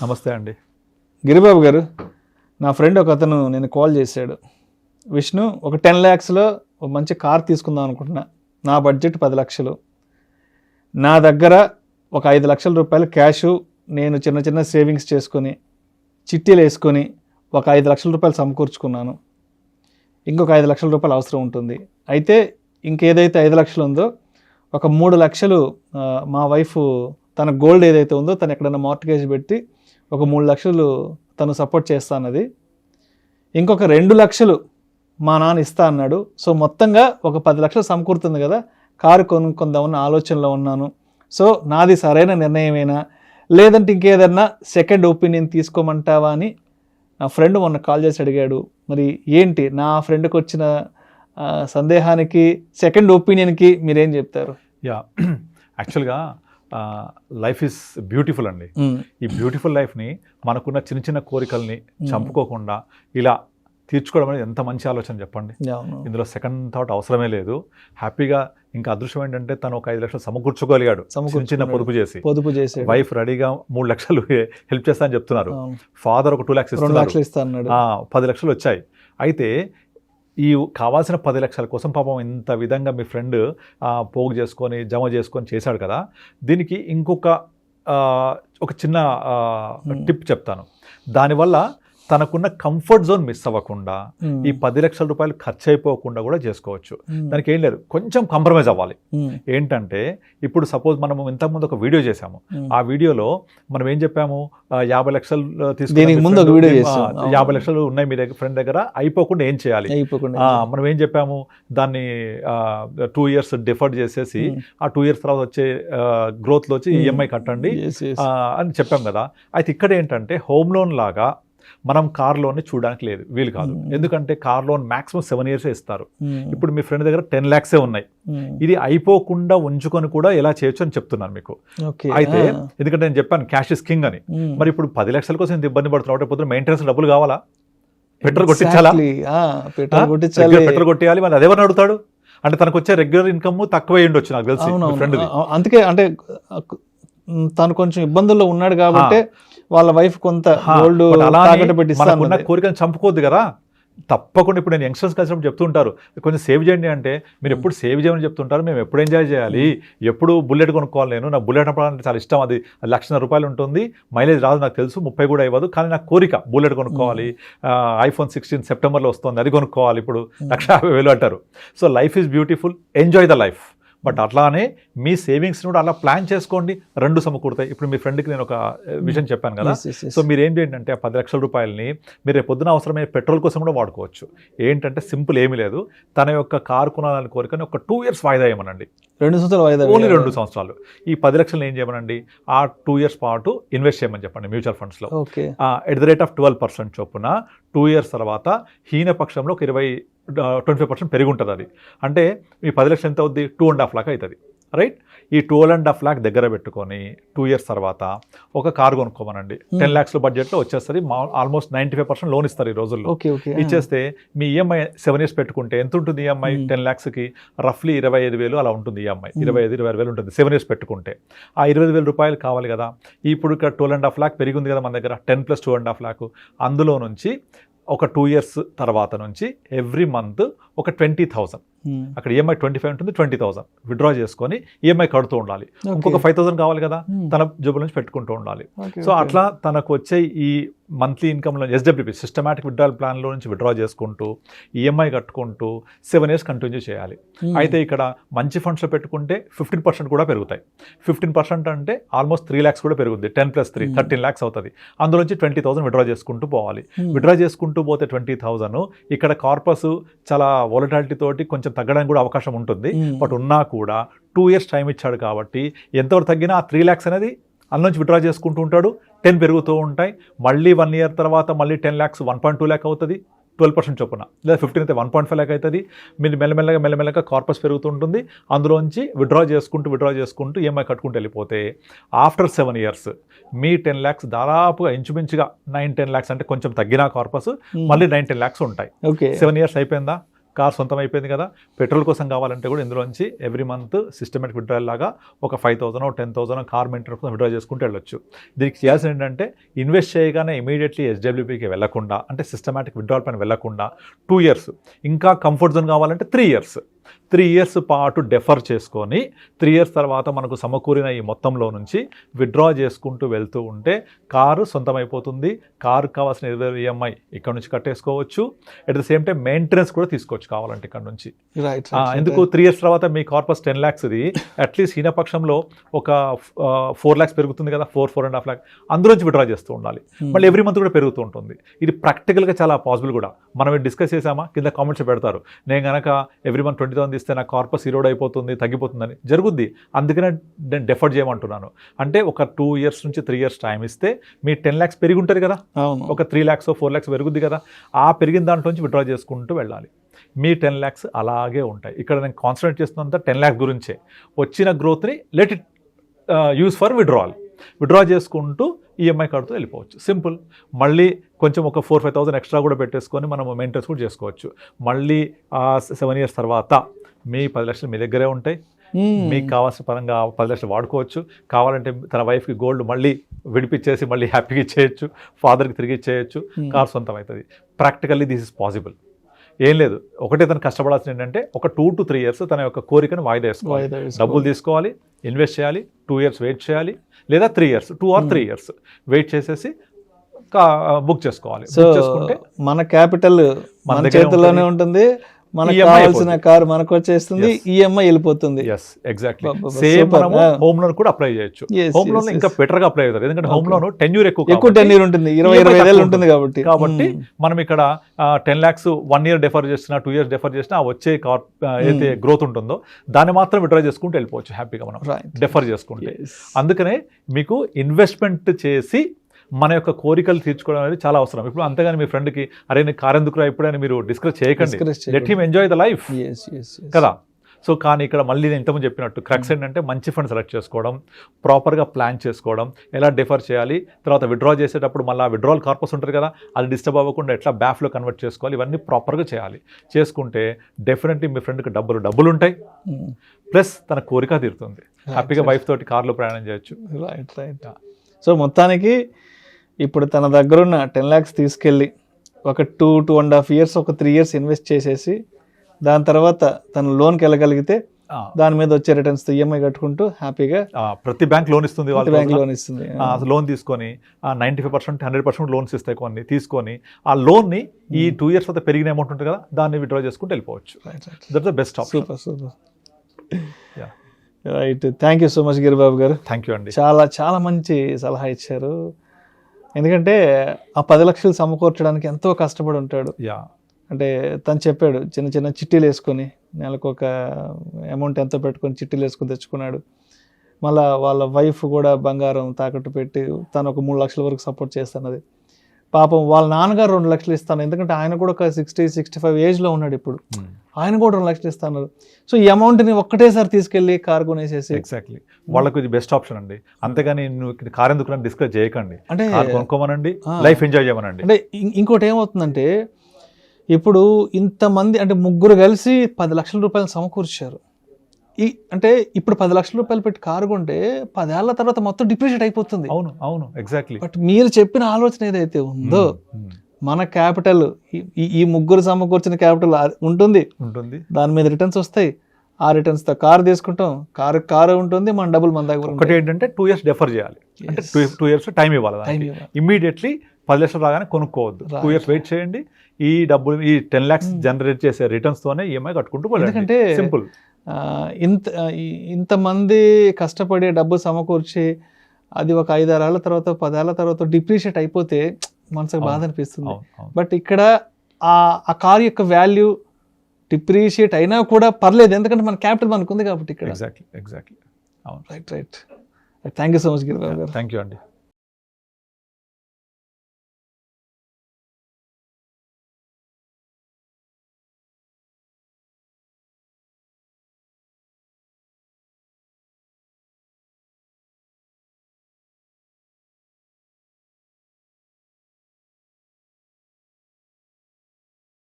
నమస్తే అండి. గిరిబాబు గారు, నా ఫ్రెండ్ ఒక అతను నేను కాల్ చేశాడు. విష్ణు, ఒక 10 lakhsలో ఒక మంచి కార్ తీసుకుందాం అనుకుంటున్నా. నా బడ్జెట్ 10 లక్షలు. నా దగ్గర ఒక 5 లక్షల రూపాయలు క్యాషు, నేను చిన్న చిన్న సేవింగ్స్ చేసుకొని చిట్టీలు వేసుకొని ఒక 5 లక్షల రూపాయలు సమకూర్చుకున్నాను. ఇంకొక 5 లక్షల రూపాయలు అవసరం ఉంటుంది. అయితే ఇంకేదైతే 5 లక్షలు ఉందో ఒక 3 లక్షలు మా వైఫ్ తన గోల్డ్ ఏదైతే ఉందో తను ఎక్కడైనా మార్ట్గేజ్ పెట్టి ఒక 3 లక్షలు తను సపోర్ట్ చేస్తా అన్నది. ఇంకొక 2 లక్షలు మా నాన్న ఇస్తా అన్నాడు. సో మొత్తంగా ఒక 10 లక్షలు సమకూరుతుంది కదా, కారు కొనుక్కుందామన్న ఆలోచనలో ఉన్నాను. సో నాది సరైన నిర్ణయమేనా, లేదంటే ఇంకేదన్నా సెకండ్ ఒపీనియన్ తీసుకోమంటావా అని నా ఫ్రెండ్ మొన్న కాల్ చేసి అడిగాడు. మరి ఏంటి నా ఫ్రెండ్కి వచ్చిన సందేహానికి, సెకండ్ ఒపీనియన్కి మీరేం చెప్తారు? యాక్చువల్గా లైఫ్ ఈజ్ బ్యూటిఫుల్ అండి. ఈ బ్యూటిఫుల్ లైఫ్ని మనకున్న చిన్న చిన్న కోరికల్ని చంపుకోకుండా ఇలా తీర్చుకోవడం అనేది ఎంత మంచి ఆలోచన చెప్పండి. ఇందులో సెకండ్ థాట్ అవసరమే లేదు. హ్యాపీగా ఇంకా అదృష్టం ఏంటంటే తను ఒక 5 లక్షలు సమకూర్చుకోగలిగాడు చిన్న పొదుపు చేసి. వైఫ్ రెడీగా 3 లక్షలు హెల్ప్ చేస్తా అని చెప్తున్నారు. ఫాదర్ ఒక 2 lakhs ఇస్తున్నారు. 10 లక్షలు వచ్చాయి. అయితే ఈ కావాల్సిన 10 లక్షల కోసం పాపం ఇంత విధంగా మీ ఫ్రెండ్ పోగు చేసుకొని జమ చేసుకొని చేశాడు కదా. దీనికి ఇంకొక ఒక చిన్న టిప్ చెప్తాను. దానివల్ల తనకున్న కంఫర్ట్ జోన్ మిస్ అవ్వకుండా ఈ 10 లక్షల రూపాయలు ఖర్చు అయిపోకుండా కూడా చేసుకోవచ్చు. దానికి ఏం లేదు, కొంచెం కాంప్రమైజ్ అవ్వాలి. ఏంటంటే ఇప్పుడు సపోజ్ మనం ఇంతకుముందు ఒక వీడియో చేసాము. ఆ వీడియోలో మనం ఏం చెప్పాము, 50 లక్షలు తీసుకుని 50 లక్షలు ఉన్నాయి మీ దగ్గర ఫ్రెండ్ దగ్గర, అయిపోకుండా ఏం చేయాలి. మనం ఏం చెప్పాము, దాన్ని 2 years డిఫర్డ్ చేసేసి ఆ 2 years తర్వాత వచ్చే గ్రోత్లో వచ్చి ఈఎంఐ కట్టండి అని చెప్పాం కదా. అయితే ఇక్కడ ఏంటంటే హోమ్ లోన్ లాగా మనం కార్ లోన్ని చూడడానికి లేదు, వీలు కాదు. ఎందుకంటే కార్ లోన్ మాక్సిమం 7 years ఇస్తారు. ఇప్పుడు మీ ఫ్రెండ్ దగ్గర 10 lakhs ఉన్నాయి. ఇది అయిపోకుండా ఉంచుకొని కూడా ఎలా చేయొచ్చు అని చెప్తున్నాను మీకు. అయితే ఎందుకంటే నేను చెప్పాను క్యాష్ ఇస్ కింగ్ అని. మరి ఇప్పుడు 10 లక్షల కోసం ఇంత ఇబ్బంది పడుతున్నావు, పొద్దున మెయింటెనెన్స్ డబ్బులు కావాలా, పెట్రోల్ కొట్టించాలా, పెట్రోల్ కొట్టియాలి, మరి అదేమని అడుగుతాడు. అంటే తనకు వచ్చే రెగ్యులర్ ఇన్కమ్ తక్కువ ఉండొచ్చు నాకు తెలిసి ఫ్రెండ్. అందుకే అంటే తను కొంచెం ఇబ్బందుల్లో ఉన్నాడు కాబట్టి వాళ్ళ వైఫ్ కొంత గోల్డ్ మనకున్న కోరికను చంపుకోవద్దు కదా. తప్పకుండా ఇప్పుడు నేను యంగ్స్టర్స్ కలిసినప్పుడు చెప్తుంటారు కొంచెం సేవ్ చేయండి అంటే, మీరు ఎప్పుడు సేవ్ చేయమని చెప్తుంటారు, మేము ఎప్పుడు ఎంజాయ్ చేయాలి, ఎప్పుడు బుల్లెట్ కొనుక్కోవాలి. నా బుల్లెట్ అంటే చాలా ఇష్టం, అది 1,00,000 రూపాయలు ఉంటుంది, మైలేజ్ రాదు నాకు తెలుసు, 30 కూడా ఇవ్వదు, కానీ నాకు కోరిక బుల్లెట్ కొనుక్కోవాలి. iPhone 16 సెప్టెంబర్లో వస్తుంది, అది కొనుక్కోవాలి, ఇప్పుడు 1,50,000 అంటారు. So life is beautiful, enjoy the life. But అట్లానే మీ సేవింగ్స్ని కూడా అలా ప్లాన్ చేసుకోండి, 2 సమకూడతాయి. ఇప్పుడు మీ ఫ్రెండ్కి నేను ఒక విషయం చెప్పాను కదా. సో మీరు ఏంటి ఏంటంటే ఆ 10 లక్షల రూపాయలని మీరు రేపు పొద్దున అవసరమైన పెట్రోల్ కోసం కూడా వాడుకోవచ్చు. ఏంటంటే సింపుల్, ఏమీ లేదు, తన యొక్క కారు కొనాలని కోరికని ఒక 2 years వాయిదా ఇవ్వమనండి. 2 సంవత్సరాలు వాయిదా, ఓన్లీ 2 సంవత్సరాలు. ఈ 10 లక్షలు ఏం చేయమనండి, ఆ 2 years పాటు ఇన్వెస్ట్ చేయమని చెప్పండి మ్యూచువల్ ఫండ్స్లో. ఎట్ ద రేట్ ఆఫ్ 12% చొప్పున 2 years తర్వాత హీనపక్షంలో ఒక 25% పెరిగి ఉంటుంది. అది అంటే మీ 10 లక్షలు ఎంత అవుద్ది, 2.5 lakh అవుతుంది, రైట్. ఈ 2.5 lakh దగ్గర పెట్టుకొని 2 years తర్వాత ఒక కారు కొనుక్కోమనండి. 10 lakhs బడ్జెట్లో వచ్చేస్తుంది. ఆల్మోస్ట్ 95% లోన్ ఇస్తారు ఈ రోజుల్లో. ఇచ్చేస్తే మీ ఈఎంఐ 7 years పెట్టుకుంటే ఎంత ఉంటుంది ఈఎంఐ, 10 lakhsకి రఫ్లీ 25,000 అలా ఉంటుంది ఈఎంఐ. 26,000 ఉంటుంది 7 years పెట్టుకుంటే. ఆ 25,000 రూపాయలు కావాలి కదా. ఇప్పుడు ఇక్కడ 2.5 lakh పెరిగి ఉంది కదా మన దగ్గర, 10 + 2.5 lakh. అందులో నుంచి ఒక 2 years తర్వాత నుంచి ఎవ్రీ మంత్ ఒక 20,000, అక్కడ ఈఎంఐ 25 ఉంటుంది, 20,000 విత్డ్రా చేసుకొని ఈఎంఐ కడుతూ ఉండాలి. ఇంకొక 5,000 కావాలి కదా, తన జబ్బుల నుంచి పెట్టుకుంటూ ఉండాలి. సో అట్లా తనకు వచ్చే ఈ మంత్లీ ఇన్కమ్లో SWP సిస్టమాటిక్ విత్డ్రాల్ ప్లాన్లో నుంచి విత్డ్రా చేసుకుంటూ ఈఎంఐ కట్టుకుంటూ 7 years కంటిన్యూ చేయాలి. అయితే ఇక్కడ మంచి ఫండ్స్లో పెట్టుకుంటే 15% కూడా పెరుగుతాయి. 15% అంటే ఆల్మోస్ట్ 3 lakhs కూడా పెరుగుతుంది. 10 + 3 13 lakhs అవుతుంది. అందులోంచి 20,000 విత్డ్రా చేసుకుంటూ పోవాలి. విత్డ్రా చేసుకుంటూ పోతే 20,000 ఇక్కడ కార్పస్ చాలా వాలటాలిటీ తోటి కొంచెం తగ్గడానికి కూడా అవకాశం ఉంటుంది. బట్ ఉన్నా కూడా 2 years టైం ఇచ్చాడు కాబట్టి ఎంతవరకు తగ్గినా ఆ 3 lakhs అనేది అందులోంచి విత్డ్రా చేసుకుంటూ ఉంటాడు. 10 పెరుగుతూ ఉంటాయి. మళ్ళీ 1 year తర్వాత మళ్ళీ 10 lakhs 1.2 lakh అవుతుంది 12% చొప్పున, లేదా 15 అయితే 1.5 lakh అవుతుంది. మీరు మెల్లమెల్లగా కార్పస్ పెరుగుతూ ఉంటుంది. అందులోంచి విత్డ్రా చేసుకుంటూ ఈఎంఐ కట్టుకుంటూ వెళ్ళిపోతే ఆఫ్టర్ 7 years మీ 10 lakhs దాదాపుగా ఇంచుమించుగా 9-10 lakhs, అంటే కొంచెం తగ్గిన కార్పస్ మళ్ళీ 9-10 lakhs ఉంటాయి. 7 years అయిపోయిందా, కార్ సొంతం అయిపోయింది కదా, పెట్రోల్ కోసం కావాలంటే కూడా ఇందులోంచి ఎవ్రీ మంత్ సిస్టమేటిక్ విత్డ్రాయల్ లాగా ఒక 5,000 10,000 కార్ మెయింటెనెన్స్ కోసం విత్డ్రా చేసుకుంటూ వెళ్ళొచ్చు. దీనికి చేయాల్సింది ఏంటంటే ఇన్వెస్ట్ చేయగానే ఇమీడియట్లీ SWPకి వెళ్లకుండా, అంటే సిస్టమేటిక్ విత్డ్రాల్ పైన వెళ్లకుండా 2 years, ఇంకా కంఫర్ట్ జోన్ కావాలంటే 3 years పాటు డెఫర్ చేసుకొని 3 years తర్వాత మనకు సమకూరిన ఈ మొత్తంలో నుంచి విత్డ్రా చేసుకుంటూ వెళ్తూ ఉంటే కారు సొంతమైపోతుంది. కారు కావాల్సిన EMI ఇక్కడ నుంచి కట్టేసుకోవచ్చు. At the same time maintenance కూడా తీసుకోవచ్చు కావాలంటే ఇక్కడ నుంచి. ఎందుకు 3 years తర్వాత మీ కార్పస్ 10 lakhs ఇది అట్లీస్ట్ హీనపక్షంలో ఒక 4 lakhs పెరుగుతుంది కదా, 4.5 lakh అందులోంచి విత్డ్రా చేస్తూ ఉండాలి. మళ్ళీ ఎవ్రీ మంత్ కూడా పెరుగుతూ ఉంటుంది. ఇది ప్రాక్టికల్గా చాలా పాసిబుల్ కూడా. మనం డిస్కస్ చేసామా, కింద కామెంట్స్ పెడతారు, నేను కనుక ఎవ్రీ మంత్ 20,000 ఇస్తే నా కార్పస్ ఈరోడ్ అయిపోతుంది, తగ్గిపోతుందని. జరుగుద్ది. అందుకనే నేను డెఫర్ చేయమంటున్నాను. అంటే ఒక 2 years నుంచి 3 years టైం ఇస్తే మీ 10 lakhs పెరిగి ఉంటుంది కదా, ఒక 3 lakhs 4 lakhs పెరుగుద్ది కదా, ఆ పెరిగిన దాంట్లో నుంచి విత్డ్రా చేసుకుంటూ వెళ్ళాలి. మీ 10 lakhs అలాగే ఉంటాయి. ఇక్కడ నేను కాన్సన్ట్రేట్ చేస్తున్నంత 10 lakhs గురించే. వచ్చిన గ్రోత్ని let it use for withdraw చేసుకుంటూ EMI కడుతూ వెళ్ళిపోవచ్చు. సింపుల్. మళ్ళీ కొంచెం ఒక 4-5,000 ఎక్స్ట్రా కూడా పెట్టేసుకొని మనం మెయింటెనెన్స్ కూడా చేసుకోవచ్చు. మళ్ళీ 7 years తర్వాత మీ 10 lakhs మీ దగ్గరే ఉంటాయి. మీకు కావాల్సిన పరంగా 10 lakhs వాడుకోవచ్చు. కావాలంటే తన వైఫ్కి గోల్డ్ మళ్ళీ విడిపించేసి మళ్ళీ హ్యాపీగా ఇచ్చేయచ్చు, ఫాదర్కి తిరిగి ఇచ్చేయచ్చు, కార్ సొంతం అవుతుంది. Practically this is possible. ఏం లేదు, ఒకటే తను కష్టపడాల్సింది ఏంటంటే ఒక 2 to 3 years తన యొక్క కోరికను వాయిదా వేసుకోవాలి. డబ్బులు తీసుకోవాలి, ఇన్వెస్ట్ చేయాలి, 2 years వెయిట్ చేయాలి, లేదా 3 years 2 or 3 years వెయిట్ చేసేసి బుక్ చేసుకోవాలి. చేసుకుంటే మన క్యాపిటల్ మన చేతుల్లోనే ఉంటుంది, మనకు కావాల్సిన కార్ మనకు వచ్చేస్తుంది, EMI వెళ్ళిపోతుంది. ఎగ్జాక్ట్లీ సేమ్ మనము హోమ్ లోన్ కూడా అప్లై చేయొచ్చు. హోమ్ లోన్ ఇంకా బెటర్ గా అప్లై అవుతారు, ఎందుకంటే హోమ్ లోన్ టెన్యూర్ ఎక్కువ టెన్యూర్ ఉంటుంది, 20-25 ఏళ్ళు ఉంటుంది కాబట్టి మనం ఇక్కడ 10 lakhs 1 year డెఫర్ చేసినా 2 years డెఫర్ చేసినా వచ్చే కార్ ఏదైతే గ్రోత్ ఉంటుందో దాన్ని మాత్రం విత్డ్రా చేసుకుంటూ వెళ్ళిపోవచ్చు హ్యాపీగా మనం డెఫర్ చేసుకుంటే. అందుకనే మీకు ఇన్వెస్ట్మెంట్ చేసి మన యొక్క కోరికలు తీర్చుకోవడం అనేది చాలా అవసరం. ఇప్పుడు అంతేగాని మీ ఫ్రెండ్కి అరే నీ కార్ ఎందుకురా ఇప్పుడని మీరు డిస్కస్ చేయకండి. Let him enjoy the life కదా. సో కానీ ఇక్కడ మళ్ళీ నేను ఇంతకుముందు చెప్పినట్టు క్రక్స్ ఏంటంటే మంచి ఫండ్ సెలెక్ట్ చేసుకోవడం, ప్రాపర్గా ప్లాన్ చేసుకోవడం, ఎలా డిఫర్ చేయాలి, తర్వాత విత్డ్రా చేసేటప్పుడు మళ్ళీ విత్డ్రాల్ కార్పస్ ఉంటుంది కదా, అది డిస్టర్బ్ అవ్వకుండా ఎట్లా బ్యాఫ్లో కన్వర్ట్ చేసుకోవాలి, ఇవన్నీ ప్రాపర్గా చేయాలి. చేసుకుంటే డెఫినెట్లీ మీ ఫ్రెండ్కి డబ్బులు ఉంటాయి, ప్లస్ తన కోరిక తీరుతుంది. హ్యాపీగా వైఫ్ తోటి కార్లో ప్రయాణం చేయొచ్చు. రైట్. సో మొత్తానికి ఇప్పుడు తన దగ్గరున్న 10 lakhs తీసుకెళ్ళి ఒక 2.5 years ఒక 3 years ఇన్వెస్ట్ చేసేసి దాని తర్వాత తను లోన్కి వెళ్ళగలిగితే దాని మీద వచ్చే రిటర్న్స్ EMI కట్టుకుంటూ హ్యాపీగా ప్రతి బ్యాంక్ లోన్ ఇస్తుంది, లోన్ ఇస్తుంది. లోన్ తీసుకొని 95% 100% లోన్స్ ఇస్తాయి కొన్ని, తీసుకొని ఆ లోన్ని ఈ 2 years తర్వాత పెరిగిన అమౌంట్ ఉంటుంది కదా దాన్ని విత్డ్రా చేసుకుంటూ వెళ్ళిపోవచ్చు. That's the best option. Super. Right. Thank you so much Giribabu garu. Thank you అండి. చాలా మంచి సలహా ఇచ్చారు. ఎందుకంటే ఆ 10 lakhs సమకూర్చడానికి ఎంతో కష్టపడి ఉంటాడు. అంటే తను చెప్పాడు చిన్న చిన్న చిట్టీలు వేసుకొని నెలకు ఒక అమౌంట్ ఎంతో పెట్టుకొని చిట్టీలు వేసుకొని తెచ్చుకున్నాడు. మళ్ళీ వాళ్ళ వైఫ్ కూడా బంగారం తాకట్టు పెట్టి తను ఒక 3 lakhs వరకు సపోర్ట్ చేస్తున్నది. పాపం వాళ్ళ నాన్నగారు 2 lakhs ఇస్తాను, ఎందుకంటే ఆయన కూడా ఒక 60-65 ఏజ్లో ఉన్నాడు ఇప్పుడు, ఆయన కూడా 2 lakhs ఇస్తాను. సో ఈ అమౌంట్ని ఒక్కటేసారి తీసుకెళ్ళి కార్ కొనేసేసి ఎగ్జాక్ట్లీ వాళ్ళకు ఇది బెస్ట్ ఆప్షన్ అండి. అంతేగాని నువ్వు కార్ ఎందుకు డిస్కస్ చేయకండి, అంటే కొనుక్కోమనండి, లైఫ్ ఎంజాయ్ చేయమనండి. అంటే ఇంకోటి ఏమవుతుందంటే ఇప్పుడు ఇంతమంది అంటే 3 కలిసి 10 లక్షల రూపాయలు సమకూర్చారు. అంటే ఇప్పుడు 10 లక్షల రూపాయలు పెట్టి కారు కొంటే 10 ఏళ్ల తర్వాత మొత్తం డిప్రిషియేట్ అయిపోతుంది. అవును ఎగ్జాక్ట్లీ. బట్ మీరు చెప్పిన ఆలోచన ఏదైతే ఉందో మన క్యాపిటల్ ఈ 3 సమకూర్చిన క్యాపిటల్ ఉంటుంది, దాని మీద రిటర్న్స్ వస్తాయి. ఆ రిటర్న్స్ తో కారు తీసుకుంటాం, కారు ఉంటుంది, మన డబ్బులు మన దగ్గర. ఒకటి ఏంటంటే 2 years డెఫర్ చేయాలి, అంటే 2 years టైం ఇవ్వాలి. ఇమ్మీడియట్లీ 10 లక్షలు రాగానే కొనుక్కోవద్దు, 2 years వెయిట్ చేయండి. ఈ డబ్బులు ఈ 10 lakhs జనరేట్ చేసే రిటర్న్స్ తోనే EMI కట్టుకుంటూ పోవాలి. ఎందుకంటే సింపుల్. ఇంతమంది కష్టపడి డబ్బు సమకూర్చి అది ఒక 5-6 ఏళ్ల తర్వాత 10 ఏళ్ల తర్వాత డిప్రిషియేట్ అయిపోతే మనసుకు బాధ అనిపిస్తుంది. బట్ ఇక్కడ ఆ కార్ యొక్క వాల్యూ డిప్రిషియేట్ అయినా కూడా పర్లేదు, ఎందుకంటే మన క్యాపిటల్ మనకు ఉంది కాబట్టి ఇక్కడ. Exactly. Right. Thank you so much Giribabu garu. Thank you అండి.